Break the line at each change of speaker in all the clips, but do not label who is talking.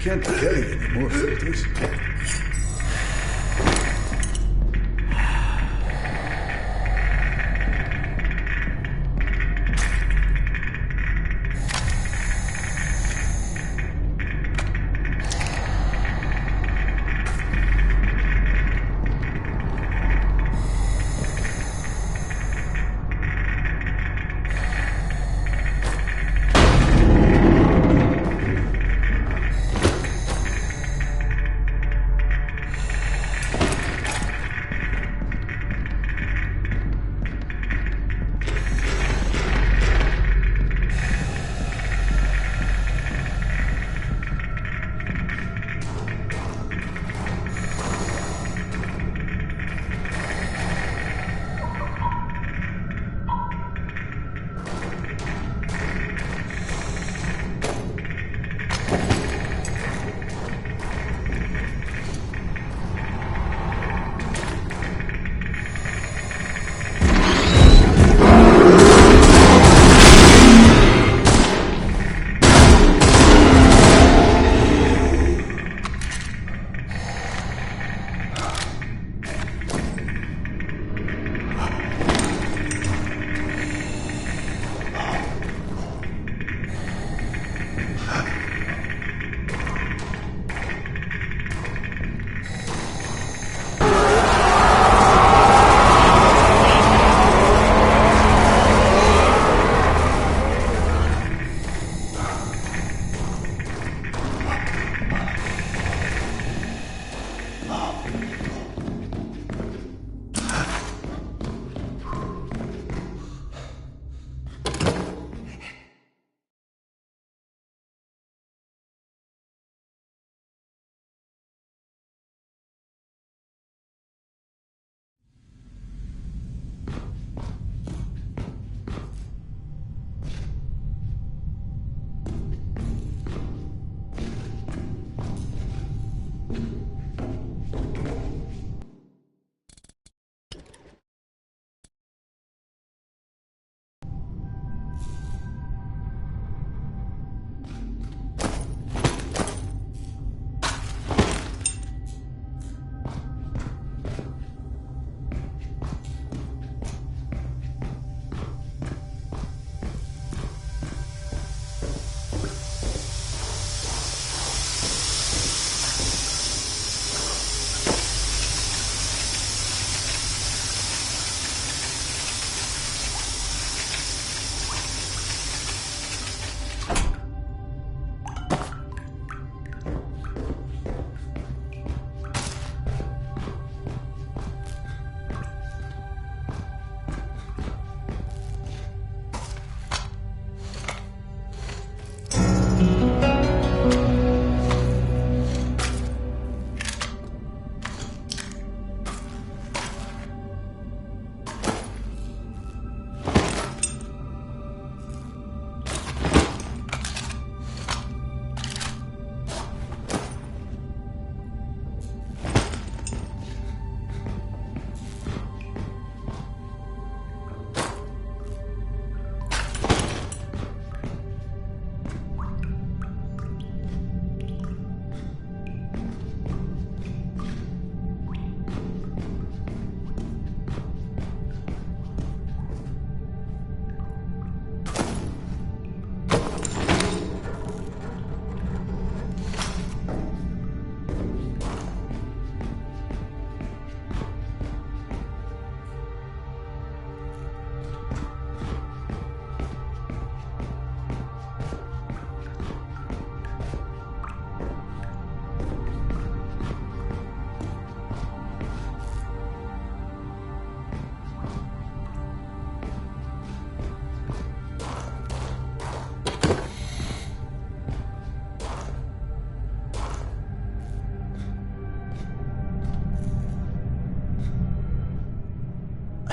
Can't carry any more filters.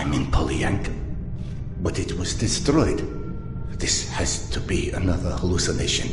I'm in Polyank, but it was destroyed. This has to be another hallucination.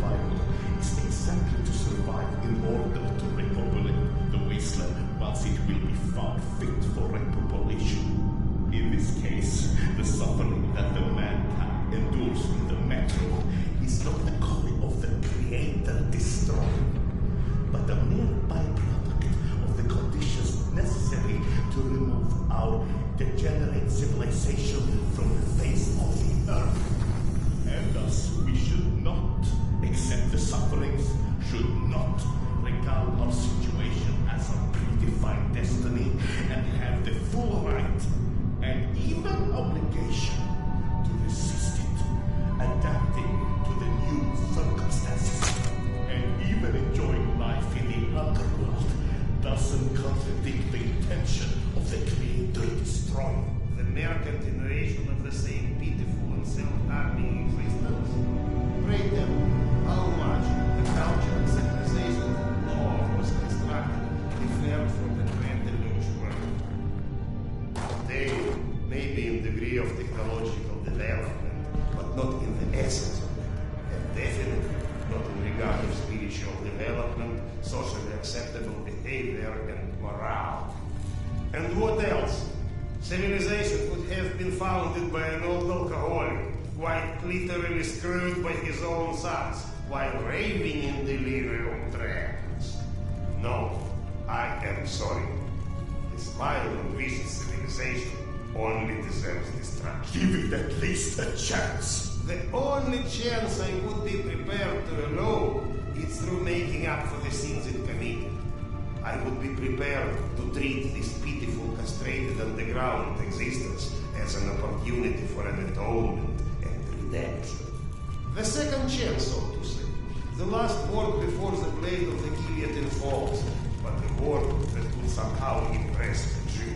survival is exactly to survive in order to repopulate the wasteland once it will be found fit for repopulation. In this case, the suffering that the mankind endures in the metro is not the calling of the Creator destroyer, but a mere byproduct of the conditions necessary to remove our degenerate civilization from the face of the earth. And thus, we should not accept the sufferings, should not regard our situation as a predefined destiny, and have the full right and even obligation to resist it, adapting to the new circumstances, and even enjoying life in the underworld doesn't contradict the intention of the Creator destroyer.
The mere continuation of the same pitiful and self-harming existence. Pray tell me, how much the culture and civilization law was constructed different from the grand illusion? They may be in degree of technological development, but not in the essence of it, and definitely not in regard of spiritual development, socially acceptable behavior, and morale. And what else? Civilization could have been founded by an old alcoholic, quite literally screwed by his own sons, while raving in delirium trance. No, I am sorry. This vile and vicious civilization only deserves destruction.
Give it at least a chance.
The only chance I would be prepared to allow is through making up for the sins it committed. I would be prepared to treat this pitiful, castrated, underground existence as an opportunity for an atonement and redemption. The second chance, so to say. The last word before the blade of the guillotine falls, but the word that will somehow impress the Jew.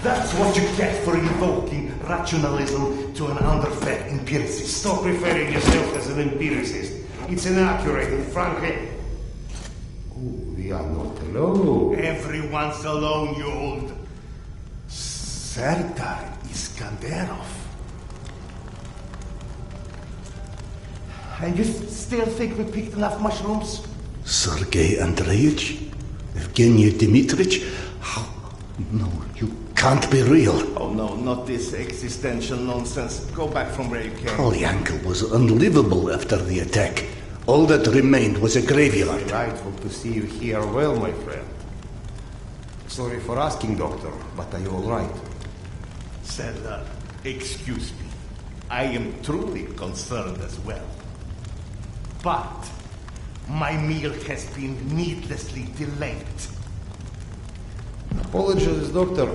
That's what you get for invoking rationalism to an underfed empiricist.
Stop referring yourself as an empiricist. It's inaccurate and frankly... Oh, we are not alone.
Everyone's alone, you old... Serdar Iskanderov. And you still think we picked enough mushrooms?
Sergei Andreevich? Evgeny Dmitrich? How? No, you can't be real.
Oh no, not this existential nonsense. Go back from where you came.
Polyanka was unlivable after the attack. All that remained was a graveyard.
Delightful to see you here well, my friend. Sorry for asking, Doctor, but are you all right?
Serdar, excuse me. I am truly concerned as well. But my meal has been needlessly delayed.
Apologies, Doctor,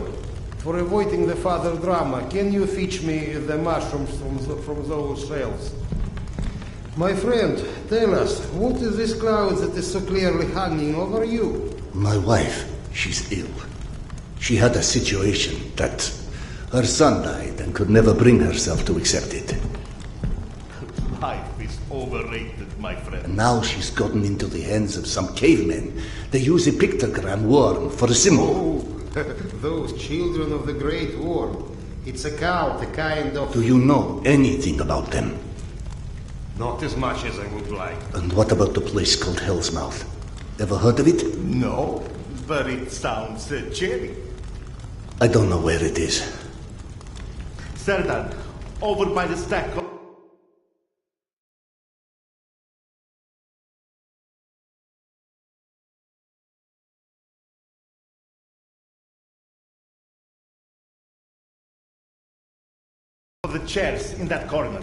for avoiding the further drama. Can you fetch me the mushrooms from those shelves? My friend, tell us, what is this cloud that is so clearly hanging over you?
My wife, she's ill. She had a situation that her son died and could never bring herself to accept it.
Life is overrated, my friend.
And now she's gotten into the hands of some cavemen. They use a pictogram worm for a symbol.
Oh, those children of the Great War. It's a cult, a kind of...
Do you know anything about them?
Not as much as I would like.
And what about the place called Hell's Mouth? Ever heard of it?
No, but it sounds cherry.
I don't know where it is.
Serdar, over by the stack of... the chairs in that corner.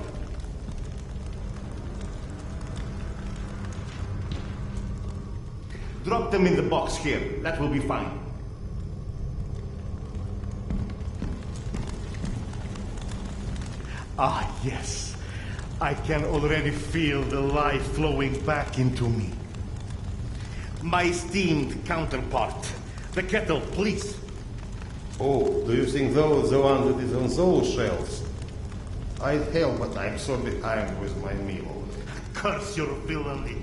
Drop them in the box here. That will be fine. Ah, yes. I can already feel the life flowing back into me. My esteemed counterpart. The kettle, please.
Oh, do you think those the one that is on those shelves? I'd help, but I'm so behind with my meal.
Curse your villainy.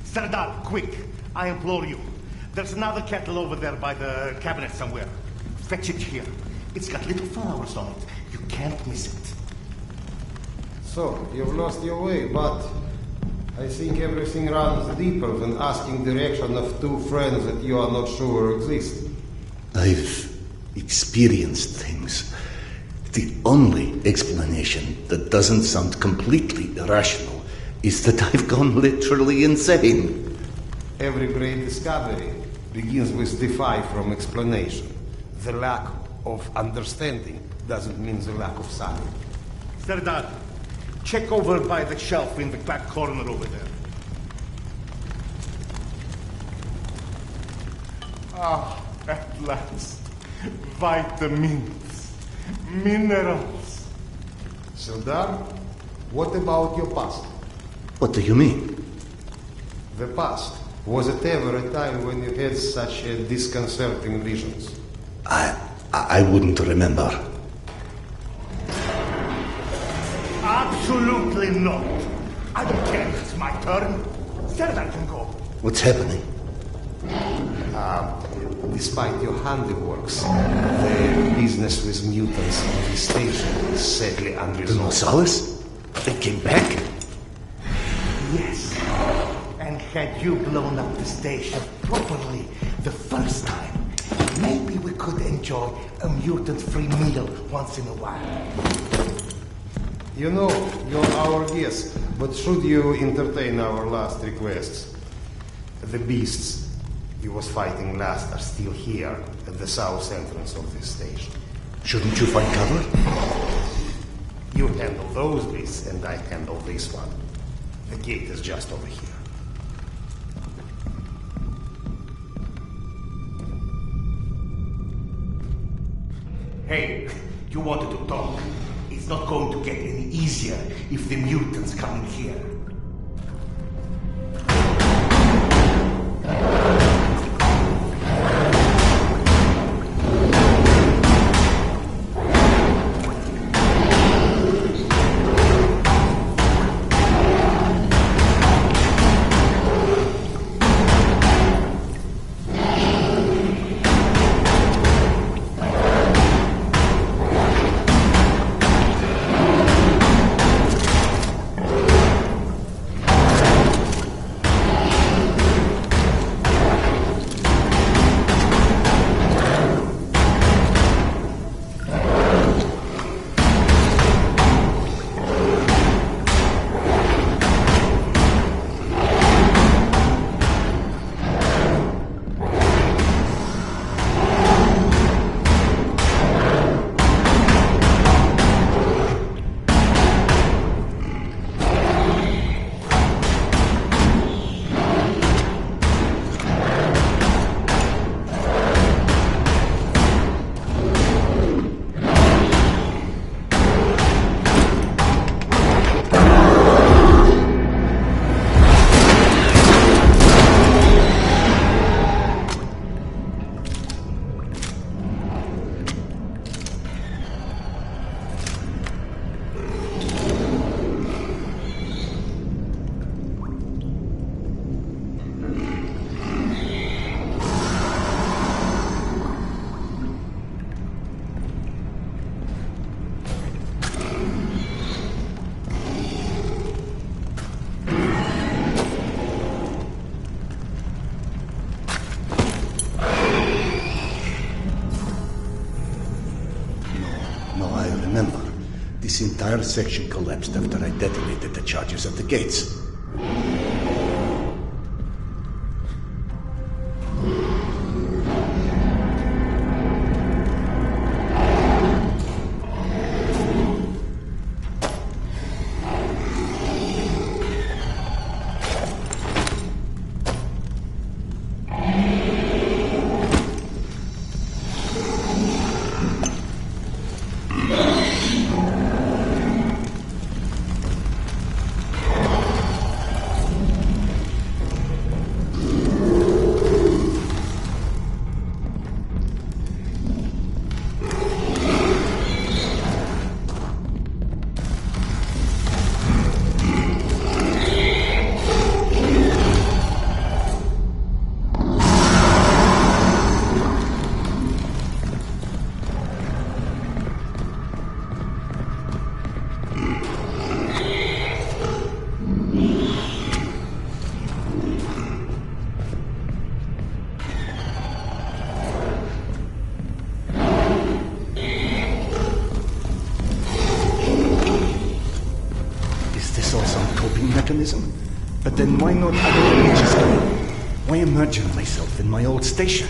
Serdar, quick. I implore you. There's another kettle over there by the cabinet somewhere. Fetch it here. It's got little flowers on it. You can't miss it.
So, you've lost your way, but I think everything runs deeper than asking direction of two friends that you are not sure exist.
I've experienced things. The only explanation that doesn't sound completely irrational is that I've gone literally insane.
Every great discovery begins with defy from explanation. The lack of understanding doesn't mean the lack of science.
Serdar, check over by the shelf in the back corner over there. Ah, at last. Vitamins, minerals.
Serdar, what about your past?
What do you mean?
The past. Was it ever a time when you had such disconcerting visions?
I wouldn't remember.
Absolutely not. I don't care if it's my turn. Serdar can go.
What's happening?
Despite your handiworks, the business with mutants on the station is sadly
The
unresolved.
Nossalis? They came back?
Yes. And had you blown up the station properly the first time, maybe we could enjoy a mutant-free meal once in a while.
You know, you're our guest, but should you entertain our last requests? The beasts he was fighting last are still here at the south entrance of this station.
Shouldn't you find cover?
You handle those beasts, and I handle this one. The gate is just over here.
Hey, you wanted to talk. It's not going to get any easier if the mutants come in here.
This entire section collapsed after I detonated the charges at the gates. Mechanism? But then why not other images go? Why imagine myself in my old station?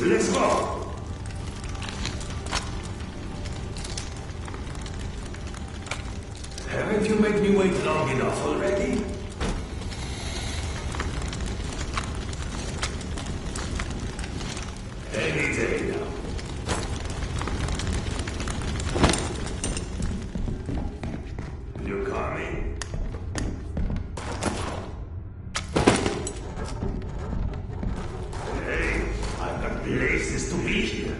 Let's go! Haven't you made me wait long enough already? Any day now. You coming? Hey, I've got places to be here.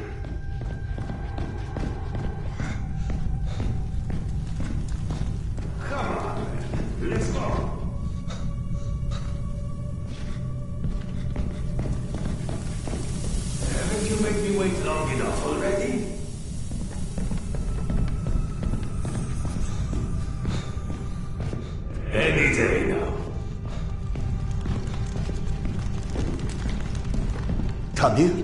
Come on, man. Let's go. Haven't you made me wait long enough already? Any day now.
Come here.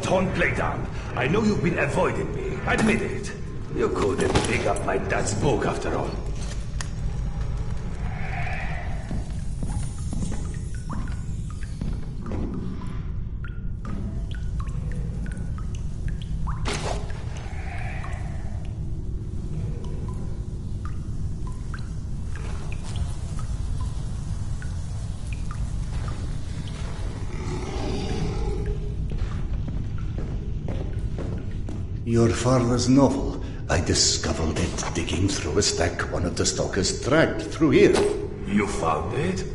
Don't play dumb. I know you've been avoiding me. Admit it. You couldn't pick up my dad's book after all.
Your father's novel. I discovered it digging through a stack one of the stalkers dragged through here.
You found it?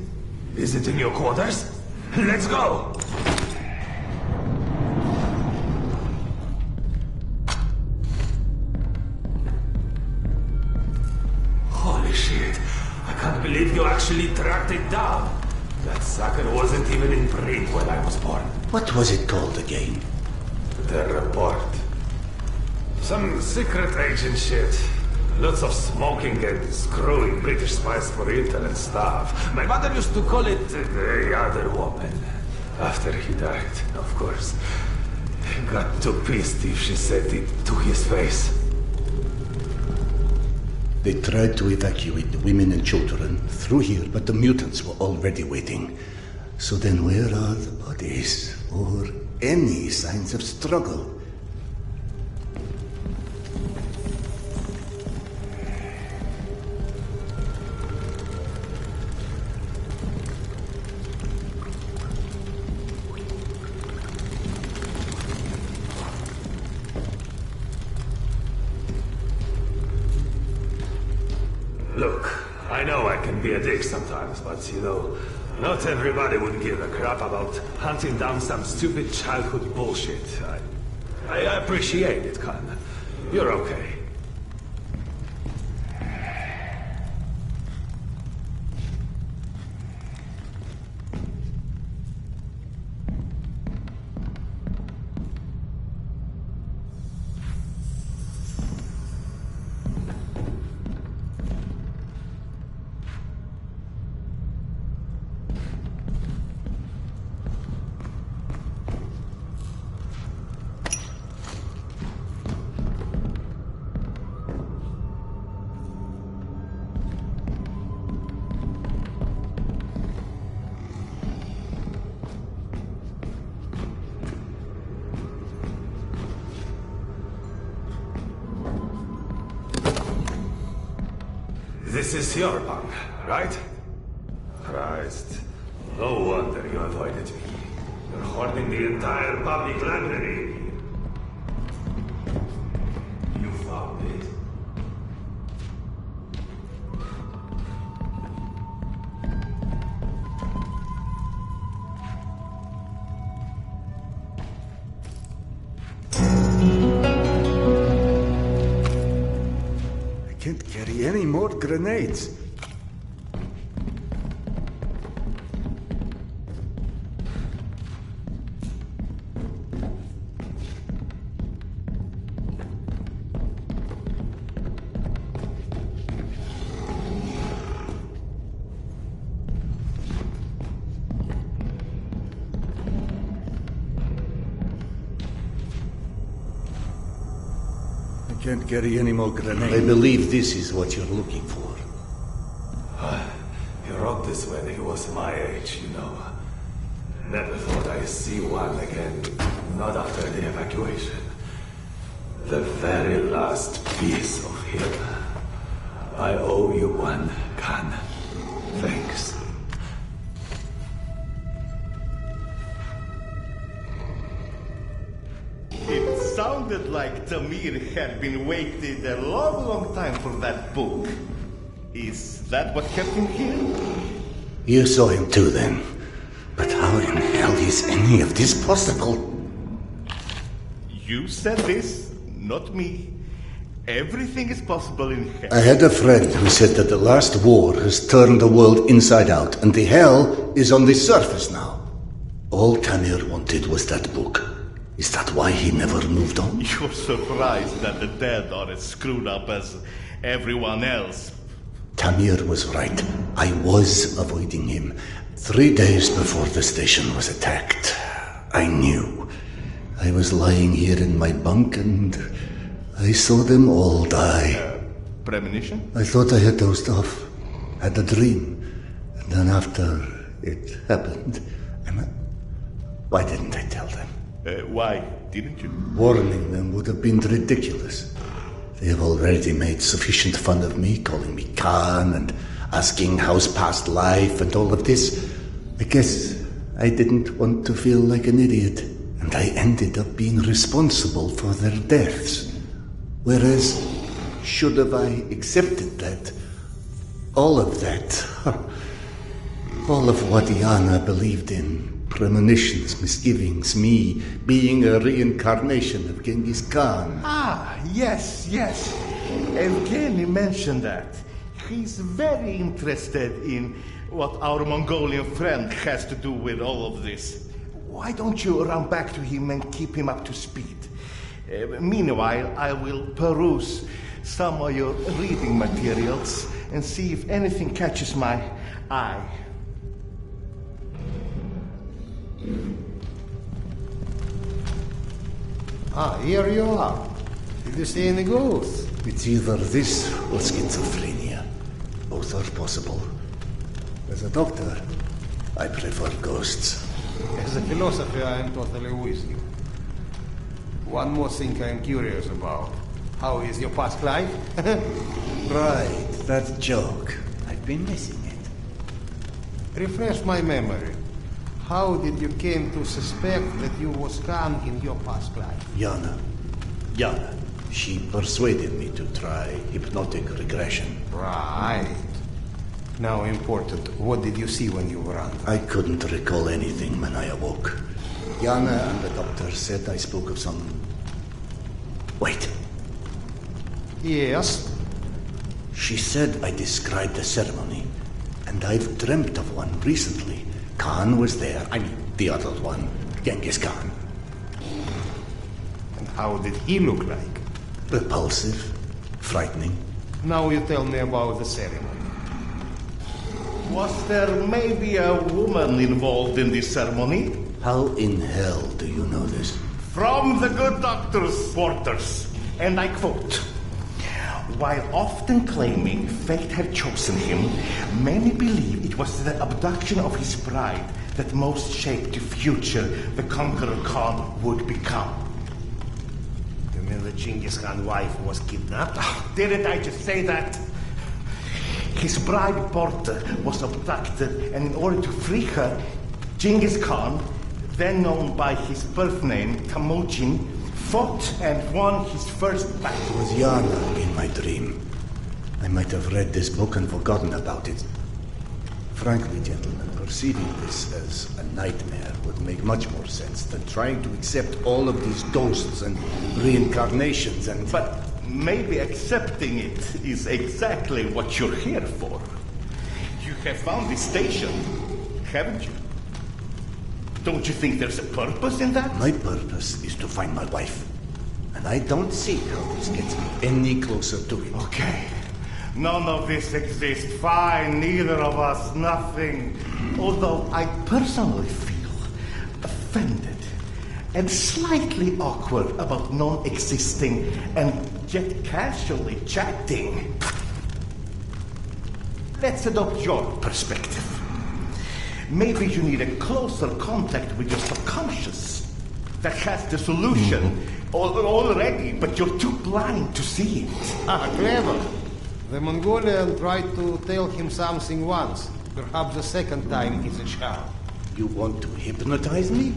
Is it in your quarters? Let's go! Holy shit. I can't believe you actually tracked it down. That sucker wasn't even in print when I was born.
What was it called again?
The report. Some secret agent shit. Lots of smoking and screwing British spies for intel and stuff. My mother used to call it the other woman. After he died, of course. He got too pissed if she said it to his face.
They tried to evacuate the women and children through here, but the mutants were already waiting. So then where are the bodies? Or any signs of struggle?
Look, I know I can be a dick sometimes, but you know, not everybody would give a crap about hunting down some stupid childhood bullshit. I appreciate it, Khan. You're okay. This is your bunk, right? Christ. No wonder you avoided me. You're hoarding the entire public library. You found it.
I can't carry any more grenades. I can't carry any more grenades. I believe this is what you're looking for.
He wrote this when he was my age, you know. Never thought I'd see one again. The very last piece of him. I owe you one, Khan. Thanks.
It sounded like Tamir had been waiting a long time for that book. Is that what kept him here?
You saw him too then. But how in hell is any of this possible?
You said this, not me. Everything is possible in hell.
I had a friend who said that the last war has turned the world inside out, and the hell is on the surface now. All Tamir wanted was that book. Is that why he never moved on?
You're surprised that the dead are as screwed up as everyone else.
Tamir was right. I was avoiding him. 3 days before the station was attacked. I knew. I was lying here in my bunk and I saw them all die.
Premonition?
I thought I had dozed off. Had a dream. And then after it happened, why didn't I tell them?
Why didn't you?
Warning them would have been ridiculous. They have already made sufficient fun of me, calling me Khan and asking how's past life and all of this. I guess I didn't want to feel like an idiot, and I ended up being responsible for their deaths. Whereas, should have I accepted that, all of that, all of what Yana believed in, premonitions, misgivings, me being a reincarnation of Genghis Khan.
Ah, yes. Evgeny mentioned that. He's very interested in what our Mongolian friend has to do with all of this. Why don't you run back to him and keep him up to speed? Meanwhile, I will peruse some of your reading materials and see if anything catches my eye.
Ah, here you are. Did you see any ghosts?
It's either this or schizophrenia. Both are possible. As a doctor, I prefer ghosts.
As a philosopher, I am totally with you. One more thing I am curious about. How is your past life?
Right, that joke. I've been missing it.
Refresh my memory. How did you came to suspect that you was Khan in your past life?
Yana. She persuaded me to try hypnotic regression.
Right. Now important, what did you see when you were under?
I couldn't recall anything when I awoke. Yana and the doctor said I spoke of some... Wait.
Yes?
She said I described a ceremony, and I've dreamt of one recently. Khan was there. I mean, the other one, Genghis Khan.
And how did he look like?
Repulsive, frightening.
Now you tell me about the ceremony.
Was there maybe a woman involved in this ceremony?
How in hell do you know this?
From the good doctor's quarters, and I quote, "While often claiming fate had chosen him, many believe it was the abduction of his bride that most shaped the future the Conqueror Khan would become."
You mean the Genghis Khan wife was kidnapped?
Didn't I just say that? His bride Porta was abducted, and in order to free her, Genghis Khan, then known by his birth name Temujin, fought and won his first battle.
It was Yana in my dream. I might have read this book and forgotten about it. Frankly, gentlemen, perceiving this as a nightmare would make much more sense than trying to accept all of these ghosts and reincarnations and...
But maybe accepting it is exactly what you're here for. You have found this station, haven't you? Don't you think there's a purpose in that?
My purpose is to find my wife. And I don't see how this gets me any closer to it.
Okay. None of this exists. Fine, neither of us, nothing. Although I personally feel offended and slightly awkward about non-existing and yet casually chatting. Let's adopt your perspective. Maybe you need a closer contact with your subconscious that has the solution Already, but you're too blind to see it.
Ah, clever. The Mongolian tried to tell him something once. Perhaps the second time is a charm.
You want to hypnotize me?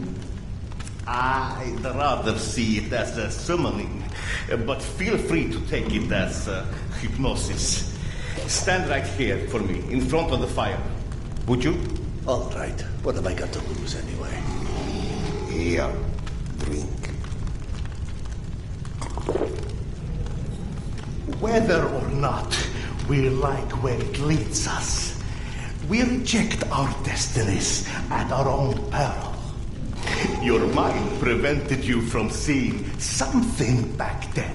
I'd rather see it as a summoning, but feel free to take it as hypnosis. Stand right here for me, in front of the fire. Would you?
All right. What have I got to lose anyway?
Here, drink.
Whether or not we like where it leads us, we reject our destinies at our own peril. Your mind prevented you from seeing something back then.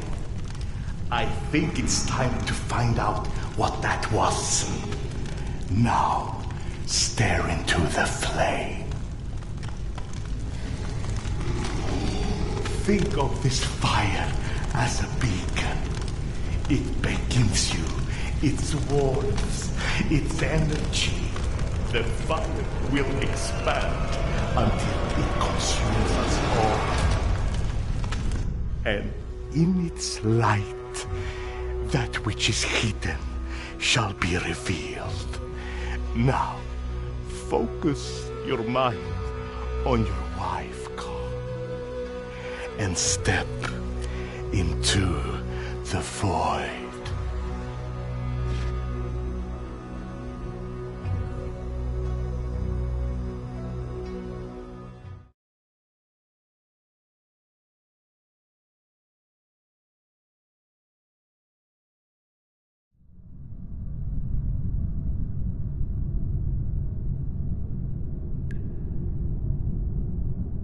I think it's time to find out what that was. Now, stare into the flame. Think of this fire as a beacon. It beckons you, its warmth, its energy. The fire will expand until it consumes us all. And in its light, that which is hidden shall be revealed. Now, focus your mind on your wife, Carl, and step into the void.